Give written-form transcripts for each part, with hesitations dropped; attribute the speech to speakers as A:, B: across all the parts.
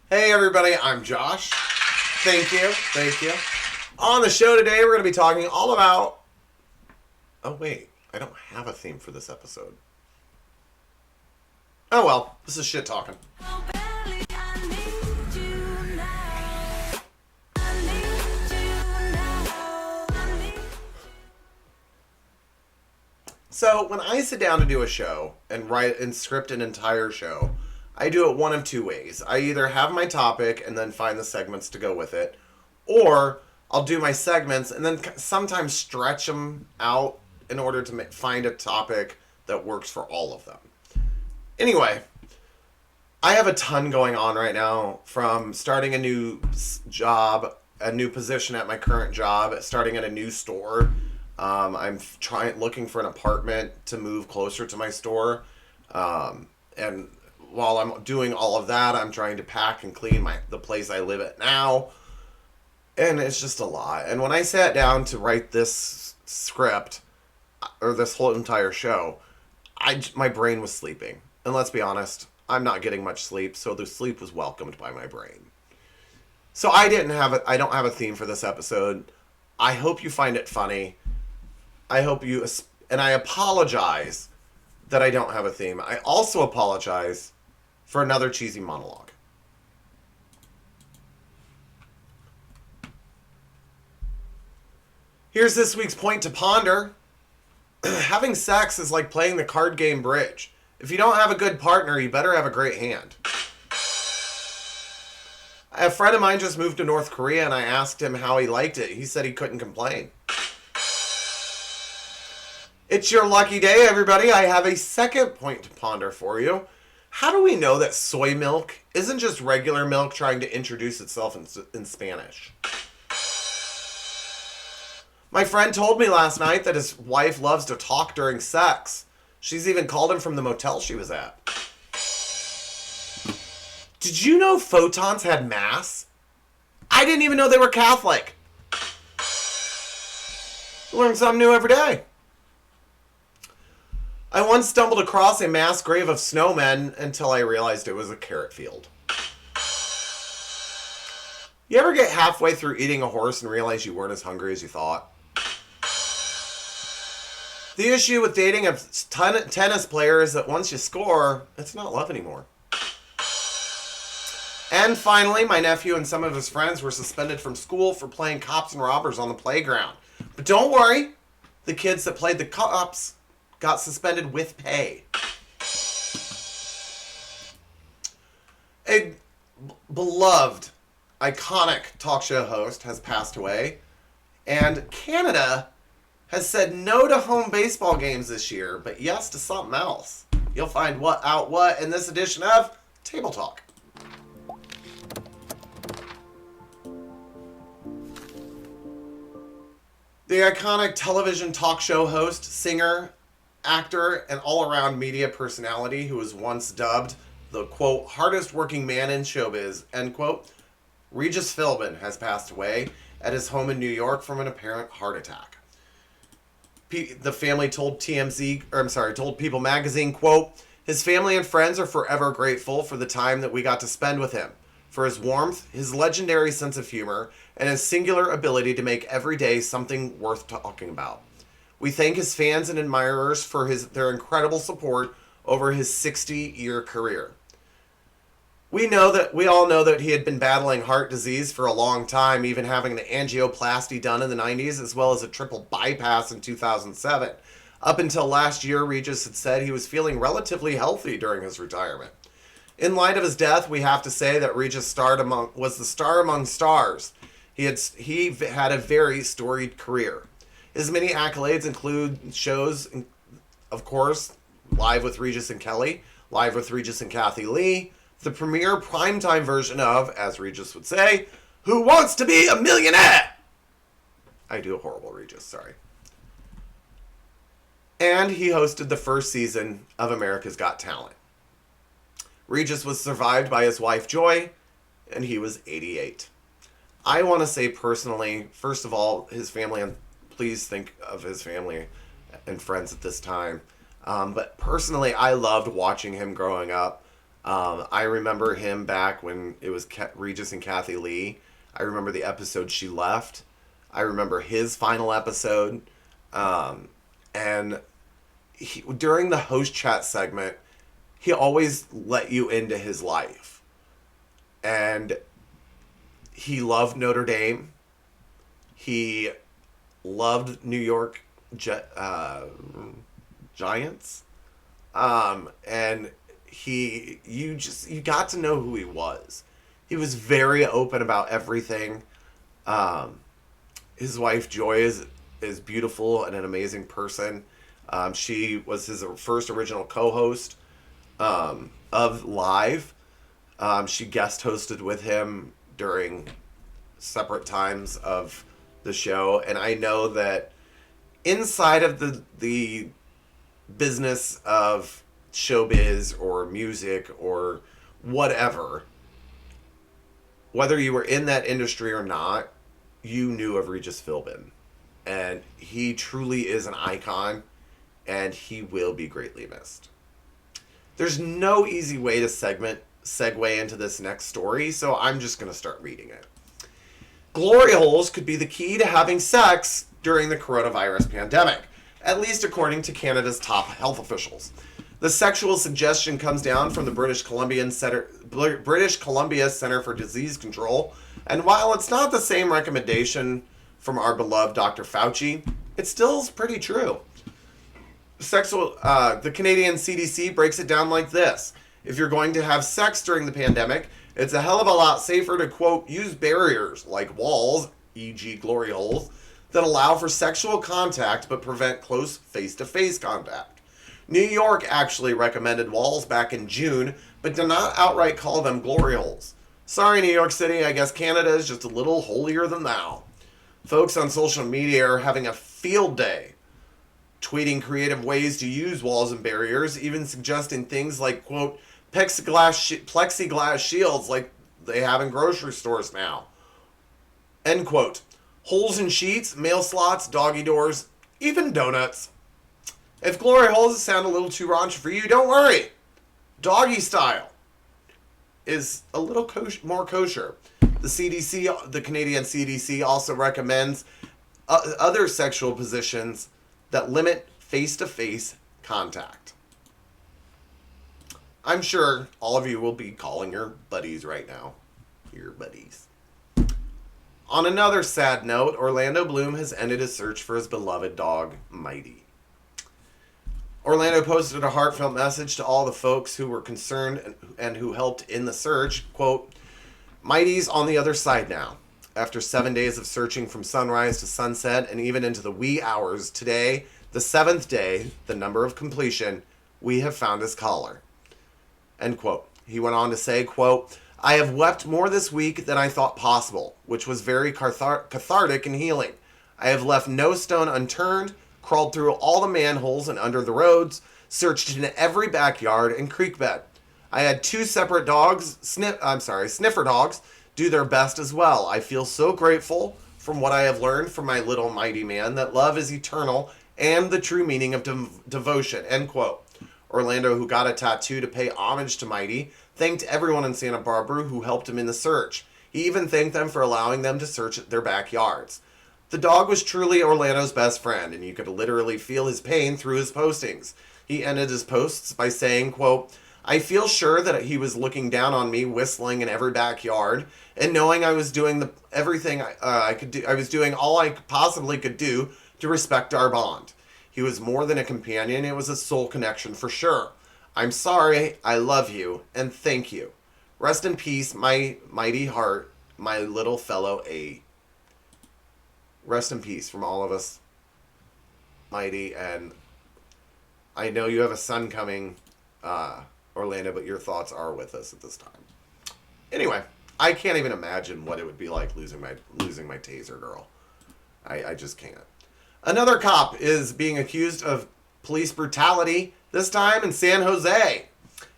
A: Hey everybody, I'm Josh. Thank you. On the show today, we're going to be talking all about... Oh wait, I don't have a theme for this episode. Oh well, this is shit talking. So when I sit down to do a show and write and script an entire show, I do it one of two ways. I either have my topic and then find the segments to go with it, or I'll do my segments and then sometimes stretch them out in order to find a topic that works for all of them. Anyway, I have a ton going on right now, from starting a new job, a new position at my current job, starting at a new store. I'm looking for an apartment to move closer to my store. And while I'm doing all of that, I'm trying to pack and clean the place I live at now. And it's just a lot. And when I sat down to write this script, or this whole entire show, my brain was sleeping. And let's be honest, I'm not getting much sleep, so the sleep was welcomed by my brain. So I don't have a theme for this episode. I hope you find it funny. And I apologize that I don't have a theme. I also apologize for another cheesy monologue. Here's this week's point to ponder. Having sex is like playing the card game bridge. If you don't have a good partner, you better have a great hand. A friend of mine just moved to North Korea, and I asked him how he liked it. He said he couldn't complain. It's your lucky day, everybody. I have a second point to ponder for you. How do we know that soy milk isn't just regular milk trying to introduce itself in Spanish? My friend told me last night that his wife loves to talk during sex. She's even called him from the motel she was at. Did you know photons had mass? I didn't even know they were Catholic. Learn something new every day. I once stumbled across a mass grave of snowmen until I realized it was a carrot field. You ever get halfway through eating a horse and realize you weren't as hungry as you thought? The issue with dating a tennis player is that once you score, it's not love anymore. And finally, my nephew and some of his friends were suspended from school for playing cops and robbers on the playground. But don't worry, the kids that played the cops got suspended with pay. A beloved, iconic talk show host has passed away, and Canada has said no to home baseball games this year, but yes to something else. You'll find what in this edition of Table Talk. The iconic television talk show host, singer, actor, and all-around media personality who was once dubbed the, quote, hardest working man in showbiz, end quote, Regis Philbin has passed away at his home in New York from an apparent heart attack. The family told told People magazine, quote, his family and friends are forever grateful for the time that we got to spend with him, for his warmth, his legendary sense of humor, and his singular ability to make every day something worth talking about. We thank his fans and admirers for their incredible support over his 60-year career. We all know that he had been battling heart disease for a long time, even having an angioplasty done in the 90s, as well as a triple bypass in 2007. Up until last year, Regis had said he was feeling relatively healthy during his retirement. In light of his death, we have to say that Regis was the star among stars. He had a very storied career. His many accolades include shows, of course, Live with Regis and Kelly, Live with Regis and Kathy Lee, the premiere primetime version of, as Regis would say, Who Wants to Be a Millionaire? I do a horrible Regis, sorry. And he hosted the first season of America's Got Talent. Regis was survived by his wife Joy, and he was 88. I want to say personally, first of all, his family, and please think of his family and friends at this time. But personally, I loved watching him growing up. I remember him back when it was Regis and Kathy Lee. I remember the episode she left. I remember his final episode. And during the host chat segment, he always let you into his life. And he loved Notre Dame. He loved New York Giants. And you got to know who he was. He was very open about everything. His wife Joy is beautiful and an amazing person. She was his first original co-host of Live. She guest hosted with him during separate times of the show, and I know that inside of the business of showbiz or music or whatever, whether you were in that industry or not, you knew of Regis Philbin. And he truly is an icon, and he will be greatly missed. There's no easy way to segue into this next story, so I'm just going to start reading it. Glory holes could be the key to having sex during the coronavirus pandemic, at least according to Canada's top health officials. The sexual suggestion comes down from the British Columbia Center for Disease Control, and while it's not the same recommendation from our beloved Dr. Fauci, it still is pretty true. The Canadian CDC breaks it down like this. If you're going to have sex during the pandemic, it's a hell of a lot safer to, quote, use barriers like walls, e.g. glory holes, that allow for sexual contact but prevent close face-to-face contact. New York actually recommended walls back in June, but did not outright call them glory holes. Sorry, New York City, I guess Canada is just a little holier than thou. Folks on social media are having a field day, tweeting creative ways to use walls and barriers, even suggesting things like, quote, plexiglass shields like they have in grocery stores now. End quote. Holes in sheets, mail slots, doggy doors, even donuts. If glory holes sound a little too raunchy for you, don't worry. Doggy style is a little more kosher. The Canadian CDC also recommends other sexual positions that limit face-to-face contact. I'm sure all of you will be calling your buddies right now. Your buddies. On another sad note, Orlando Bloom has ended his search for his beloved dog, Mighty. Orlando posted a heartfelt message to all the folks who were concerned and who helped in the search. Quote, Mighty's on the other side now. After 7 days of searching from sunrise to sunset and even into the wee hours, today, the 7th day, the number of completion, we have found his collar. End quote. He went on to say, quote, I have wept more this week than I thought possible, which was very cathartic and healing. I have left no stone unturned, crawled through all the manholes and under the roads, searched in every backyard and creek bed. I had 2 separate dogs, sniffer dogs, do their best as well. I feel so grateful from what I have learned from my little Mighty man that love is eternal and the true meaning of devotion. End quote. Orlando, who got a tattoo to pay homage to Mighty, thanked everyone in Santa Barbara who helped him in the search. He even thanked them for allowing them to search their backyards. The dog was truly Orlando's best friend, and you could literally feel his pain through his postings. He ended his posts by saying, quote, I feel sure that he was looking down on me, whistling in every backyard, and knowing I was doing everything I could do. I was doing all I possibly could do to respect our bond. He was more than a companion. It was a soul connection for sure. I'm sorry. I love you. And thank you. Rest in peace, my mighty heart, my little fellow A. Rest in peace from all of us, Mighty. And I know you have a son coming, Orlando, but your thoughts are with us at this time. Anyway, I can't even imagine what it would be like losing my taser girl. I just can't. Another cop is being accused of police brutality, this time in San Jose.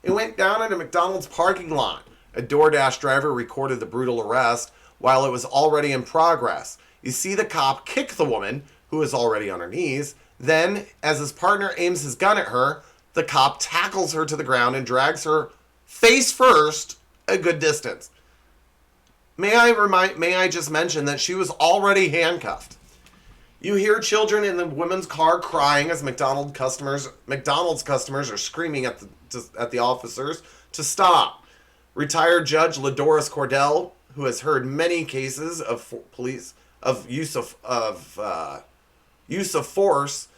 A: It went down in a McDonald's parking lot. A DoorDash driver recorded the brutal arrest while it was already in progress. You see the cop kick the woman, who is already on her knees. Then, as his partner aims his gun at her, the cop tackles her to the ground and drags her face first, a good distance. May I just mention that she was already handcuffed. You hear children in the women's car crying as McDonald's customers are screaming at the officers to stop. Retired Judge Ladoris Cordell, who has heard many cases of use of force,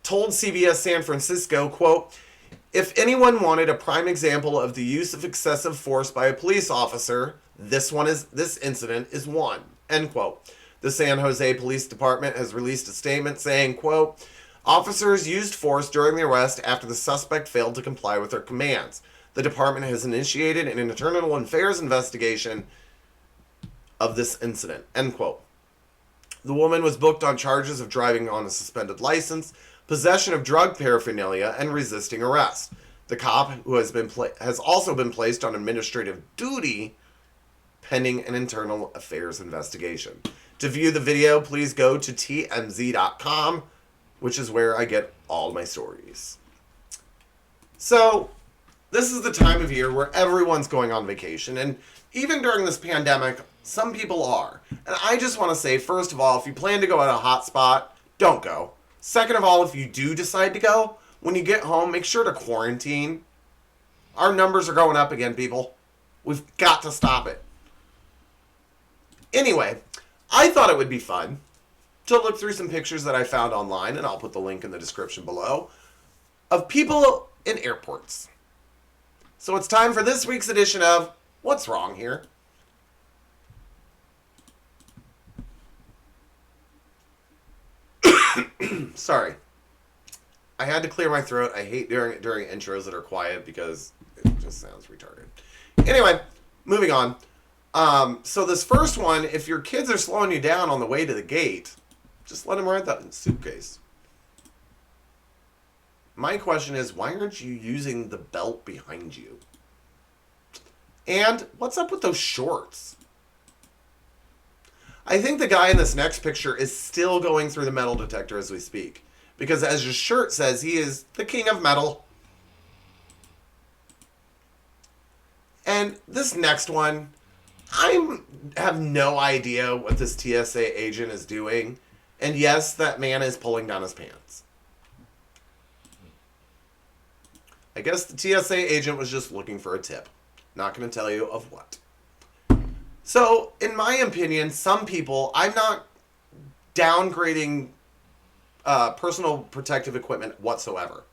A: told CBS San Francisco, quote, "If anyone wanted a prime example of the use of excessive force by a police officer, this incident is one," end quote. The San Jose Police Department has released a statement saying, quote, "Officers used force during the arrest after the suspect failed to comply with their commands. The department has initiated an internal affairs investigation of this incident," end quote. The woman was booked on charges of driving on a suspended license, possession of drug paraphernalia, and resisting arrest. The cop, who has also been placed on administrative duty pending an internal affairs investigation. To view the video, please go to tmz.com, which is where I get all my stories. So, this is the time of year where everyone's going on vacation, and even during this pandemic, some people are. And I just want to say, first of all, if you plan to go at a hot spot, don't go. Second of all, if you do decide to go, when you get home, make sure to quarantine. Our numbers are going up again, people. We've got to stop it. Anyway, I thought it would be fun to look through some pictures that I found online, and I'll put the link in the description below, of people in airports. So it's time for this week's edition of What's Wrong Here? Sorry. I had to clear my throat. I hate during intros that are quiet because it just sounds retarded. Anyway, moving on. So this first one, if your kids are slowing you down on the way to the gate, just let them ride that suitcase. My question is, why aren't you using the belt behind you? And what's up with those shorts? I think the guy in this next picture is still going through the metal detector as we speak. Because as his shirt says, he is the king of metal. And this next one, I have no idea what this TSA agent is doing. And yes, that man is pulling down his pants. I guess the TSA agent was just looking for a tip. Not going to tell you of what. So, in my opinion, some people, I'm not downgrading personal protective equipment whatsoever.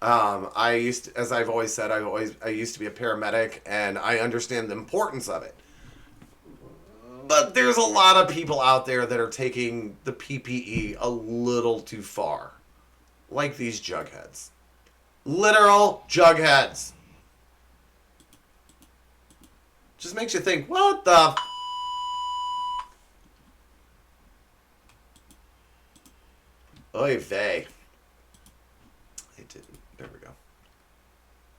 A: As I've always said, I used to be a paramedic, and I understand the importance of it. But there's a lot of people out there that are taking the PPE a little too far. Like these jugheads. Literal jugheads. Just makes you think, what the Oy vey. It didn't. There we go.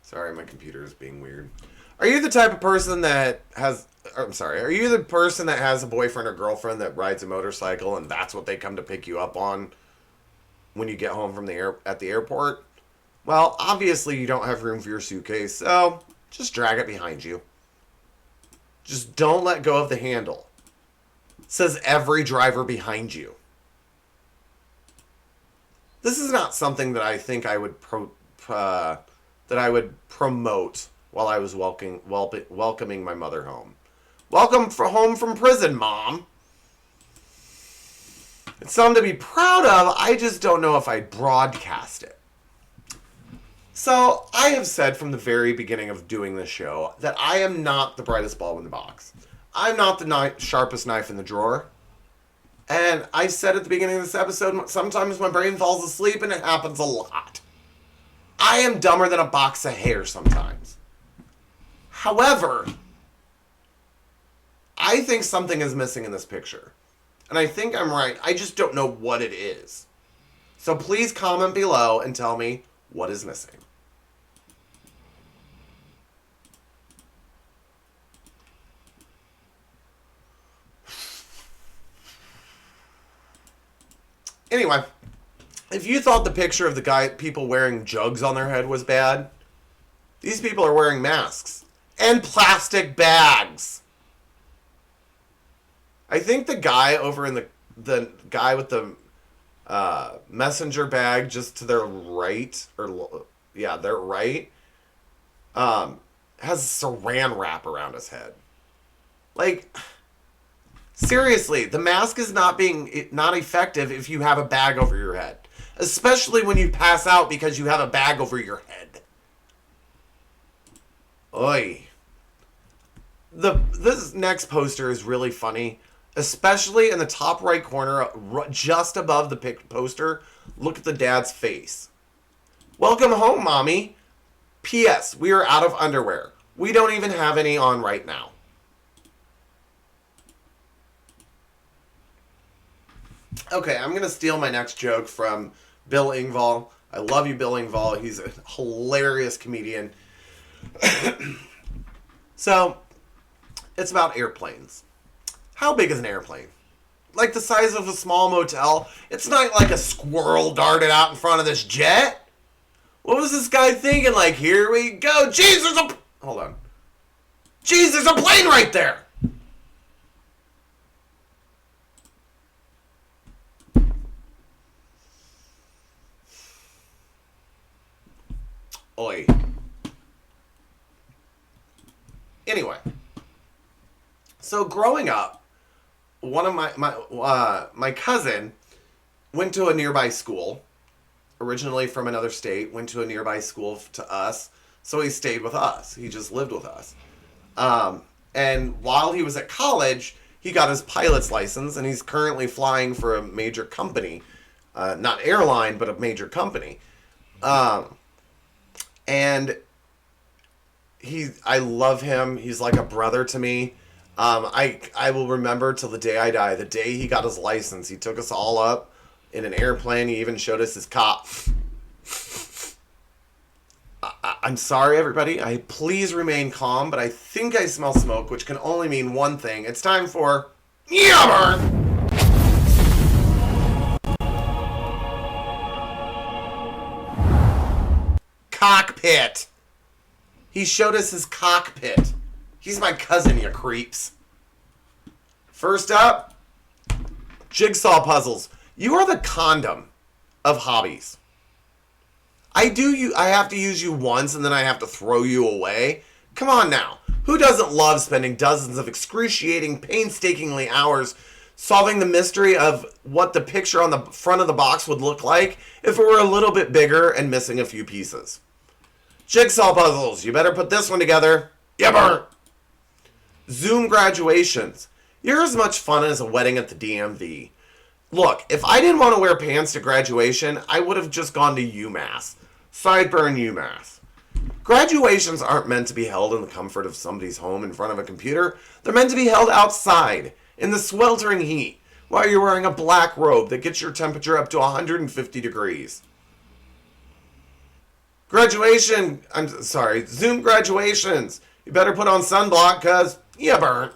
A: Sorry, my computer is being weird. Are you the type of person that has... are you the person that has a boyfriend or girlfriend that rides a motorcycle and that's what they come to pick you up on when you get home from at the airport? Well, obviously you don't have room for your suitcase, so just drag it behind you. Just don't let go of the handle. It says every driver behind you. This is not something that I think I would promote while I was welcoming my mother home. Welcome home from prison, Mom. It's something to be proud of. I just don't know if I'd broadcast it. So, I have said from the very beginning of doing this show that I am not the brightest bulb in the box. I'm not the sharpest knife in the drawer. And I said at the beginning of this episode, sometimes my brain falls asleep, and it happens a lot. I am dumber than a box of hair sometimes. However, I think something is missing in this picture. And I think I'm right. I just don't know what it is. So please comment below and tell me what is missing. Anyway, if you thought the picture of the people wearing jugs on their head was bad, These people are wearing masks and plastic bags. I think the guy over in the guy with the messenger bag just to their right, their right, has saran wrap around his head. Like, seriously, the mask is not effective if you have a bag over your head, especially when you pass out because you have a bag over your head. Oy. This next poster is really funny, especially in the top right corner, just above the poster. Look at the dad's face. Welcome home, Mommy. P.S. We are out of underwear. We don't even have any on right now. Okay, I'm going to steal my next joke from Bill Engvall. I love you, Bill Engvall. He's a hilarious comedian. So, it's about airplanes. How big is an airplane? Like the size of a small motel? It's not like a squirrel darted out in front of this jet. What was this guy thinking? Like, here we go. Jeez, hold on. Jeez, there's a plane right there. Oi. Anyway. So growing up, one of my cousin went to a nearby school, originally from another state, went to a nearby school to us, so he stayed with us. He just lived with us. And while he was at college, he got his pilot's license, and he's currently flying for a major company. Not airline, but a major company. And I love him. He's like a brother to me. I will remember till the day I die. The day he got his license, he took us all up in an airplane. He even showed us his cop. I'm sorry, everybody. Please remain calm, but I think I smell smoke, which can only mean one thing. It's time for Yummer! Cockpit. He showed us his cockpit. He's my cousin, you creeps. First up, jigsaw puzzles. You are the condom of hobbies. I have to use you once and then I have to throw you away. Come on now. Who doesn't love spending dozens of excruciating, painstakingly hours solving the mystery of what the picture on the front of the box would look like if it were a little bit bigger and missing a few pieces? Jigsaw puzzles. You better put this one together. Yummer! Zoom graduations. You're as much fun as a wedding at the DMV. Look, if I didn't want to wear pants to graduation, I would have just gone to UMass. Sideburn UMass. Graduations aren't meant to be held in the comfort of somebody's home in front of a computer. They're meant to be held outside, in the sweltering heat, while you're wearing a black robe that gets your temperature up to 150 degrees. Zoom graduations. You better put on sunblock, cause you burnt.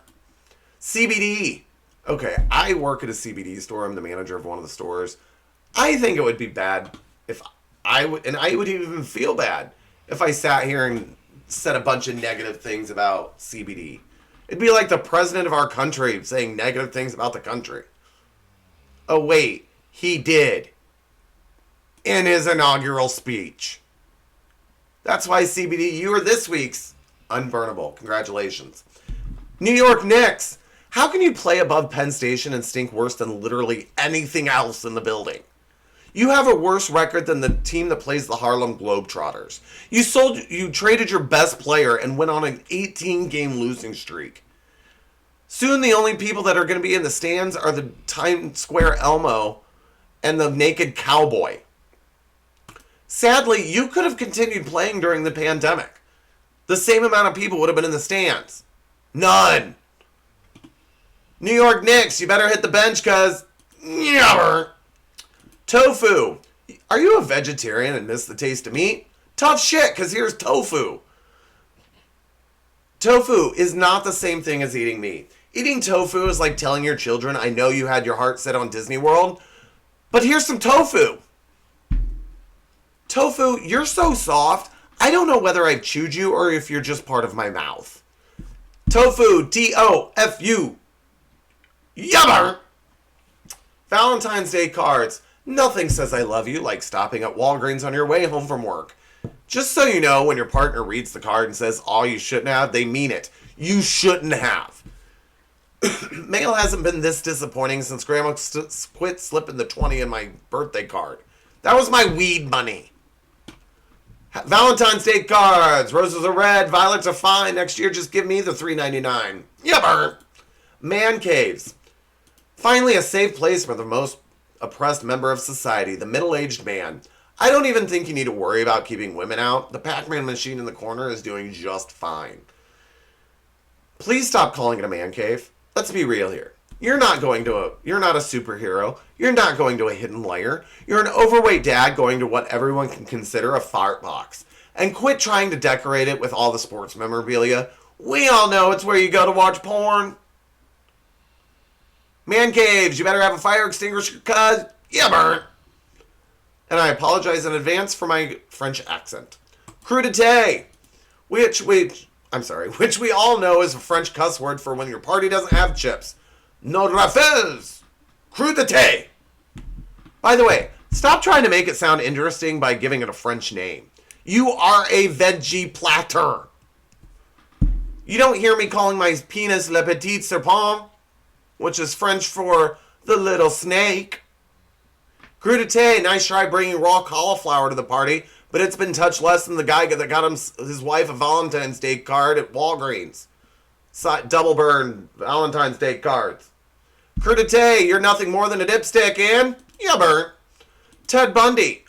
A: CBD. Okay, I work at a CBD store. I'm the manager of one of the stores. I think it would be bad if I would even feel bad if I sat here and said a bunch of negative things about CBD. It'd be like the president of our country saying negative things about the country. Oh wait, he did. In his inaugural speech. That's why CBD, you are this week's Unburnable. Congratulations. New York Knicks. How can you play above Penn Station and stink worse than literally anything else in the building? You have a worse record than the team that plays the Harlem Globetrotters. You traded your best player and went on an 18-game losing streak. Soon the only people that are going to be in the stands are the Times Square Elmo and the naked cowboy. Sadly, you could have continued playing during the pandemic. The same amount of people would have been in the stands. None. New York Knicks, you better hit the bench because... Tofu. Are you a vegetarian and miss the taste of meat? Tough shit, because here's tofu. Tofu is not the same thing as eating meat. Eating tofu is like telling your children, I know you had your heart set on Disney World, but here's some tofu. Tofu, you're so soft, I don't know whether I've chewed you or if you're just part of my mouth. Tofu, T-O-F-U. Yummer! Valentine's Day cards. Nothing says I love you like stopping at Walgreens on your way home from work. Just so you know, when your partner reads the card and says, "Oh, you shouldn't have," they mean it. You shouldn't have. Mail hasn't been this disappointing since Grandma quit slipping the 20 in my birthday card. That was my weed money. Valentine's Day cards. Roses are red, violets are fine. Next year, just give me the $3.99. Yummer. Man caves. Finally, a safe place for the most oppressed member of society, the middle-aged man. I don't even think you need to worry about keeping women out. The Pac-Man machine in the corner is doing just fine. Please stop calling it a man cave. Let's be real here. You're not a superhero. You're not going to a hidden lair. You're an overweight dad going to what everyone can consider a fart box. And quit trying to decorate it with all the sports memorabilia. We all know it's where you go to watch porn. Man caves, you better have a fire extinguisher, cuz you burn. And I apologize in advance for my French accent. Crudité, which we all know is a French cuss word for when your party doesn't have chips. Nos rafales. Crudité. By the way, stop trying to make it sound interesting by giving it a French name. You are a veggie platter. You don't hear me calling my penis le petit serpent, which is French for the little snake. Crudité, nice try bringing raw cauliflower to the party, but it's been touched less than the guy that got his wife a Valentine's Day card at Walgreens. Double burn Valentine's Day cards. Crudité, you're nothing more than a dipstick, and you burn. Ted Bundy,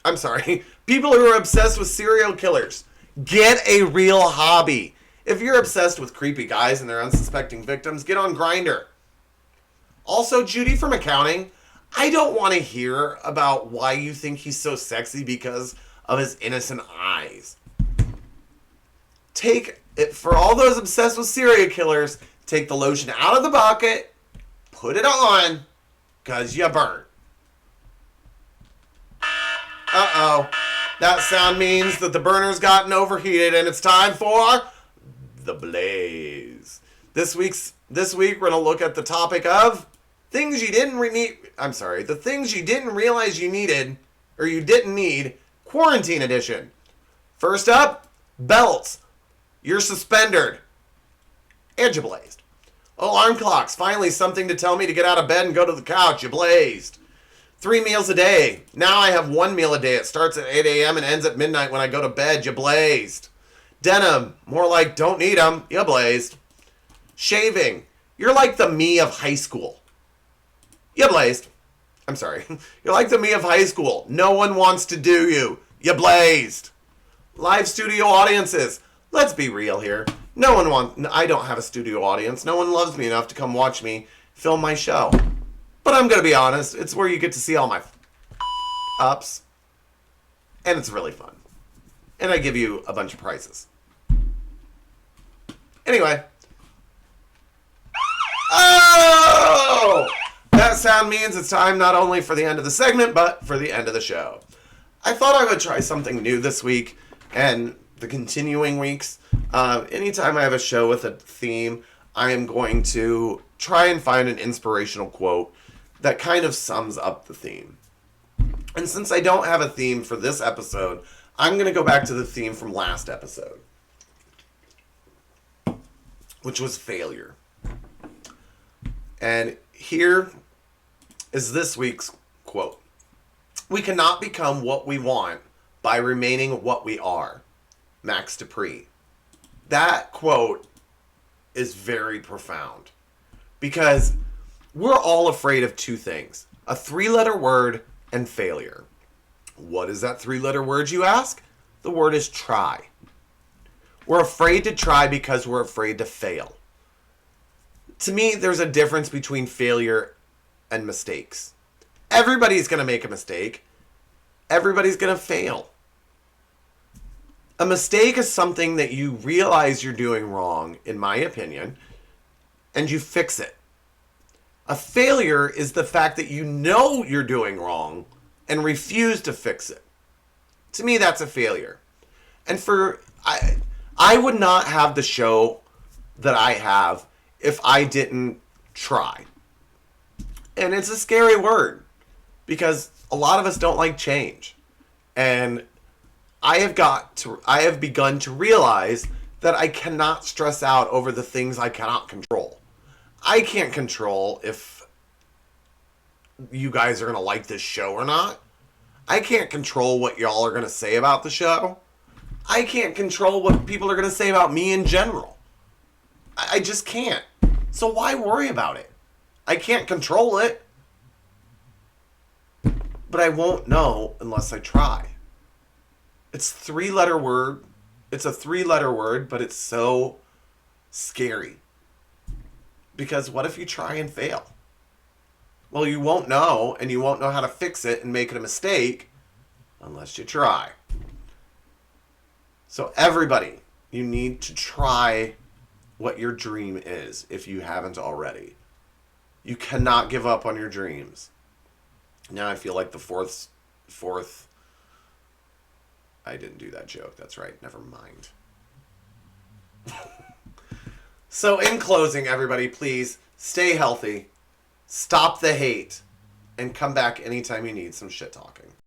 A: people who are obsessed with serial killers, get a real hobby. If you're obsessed with creepy guys and their unsuspecting victims, get on Grindr. Also, Judy from accounting, I don't want to hear about why you think he's so sexy because of his innocent eyes. Take it, for all those obsessed with serial killers, take the lotion out of the bucket, put it on, because you burn. Uh-oh. That sound means that the burner's gotten overheated and it's time for the blaze. This week we're going to look at the topic of the things you didn't realize you needed, or you didn't need, quarantine edition. First up, belts. You're suspendered. And you blazed. Alarm clocks. Finally something to tell me to get out of bed and go to the couch. You blazed. 3 meals a day. Now I have 1 meal a day. It starts at 8 a.m. and ends at midnight when I go to bed. You blazed. Denim. More like don't need them. You blazed. Shaving. You're like the me of high school. You blazed. You're like the me of high school. No one wants to do you. You blazed. Live studio audiences. Let's be real here. I don't have a studio audience. No one loves me enough to come watch me film my show. But I'm going to be honest. It's where you get to see all my ups. And it's really fun. And I give you a bunch of prizes. Anyway. Oh! That sound means it's time not only for the end of the segment, but for the end of the show. I thought I would try something new this week and the continuing weeks. Anytime I have a show with a theme, I am going to try and find an inspirational quote that kind of sums up the theme. And since I don't have a theme for this episode, I'm going to go back to the theme from last episode, which was failure. And here is this week's quote. We cannot become what we want by remaining what we are. Max Dupree. That quote is very profound because we're all afraid of two things: a 3-letter word and failure. What is that 3-letter word, you ask? The word is try. We're afraid to try because we're afraid to fail. To me, there's a difference between failure and mistakes. Everybody's going to make a mistake. Everybody's going to fail. A mistake is something that you realize you're doing wrong, in my opinion, and you fix it. A failure is the fact that you know you're doing wrong and refuse to fix it. To me, that's a failure. And I would not have the show that I have if I didn't try. And it's a scary word because a lot of us don't like change. And I have begun to realize that I cannot stress out over the things I cannot control. I can't control if you guys are going to like this show or not. I can't control what y'all are going to say about the show. I can't control what people are going to say about me in general. I just can't. So why worry about it? I can't control it. But I won't know unless I try. It's a 3-letter word. It's a 3-letter word, but it's so scary. Because what if you try and fail? Well, you won't know, and you won't know how to fix it and make it a mistake unless you try. So everybody, you need to try what your dream is if you haven't already. You cannot give up on your dreams. Now I feel like the fourth. I didn't do that joke. That's right. Never mind. So in closing, everybody, please stay healthy, stop the hate, and come back anytime you need some shit talking.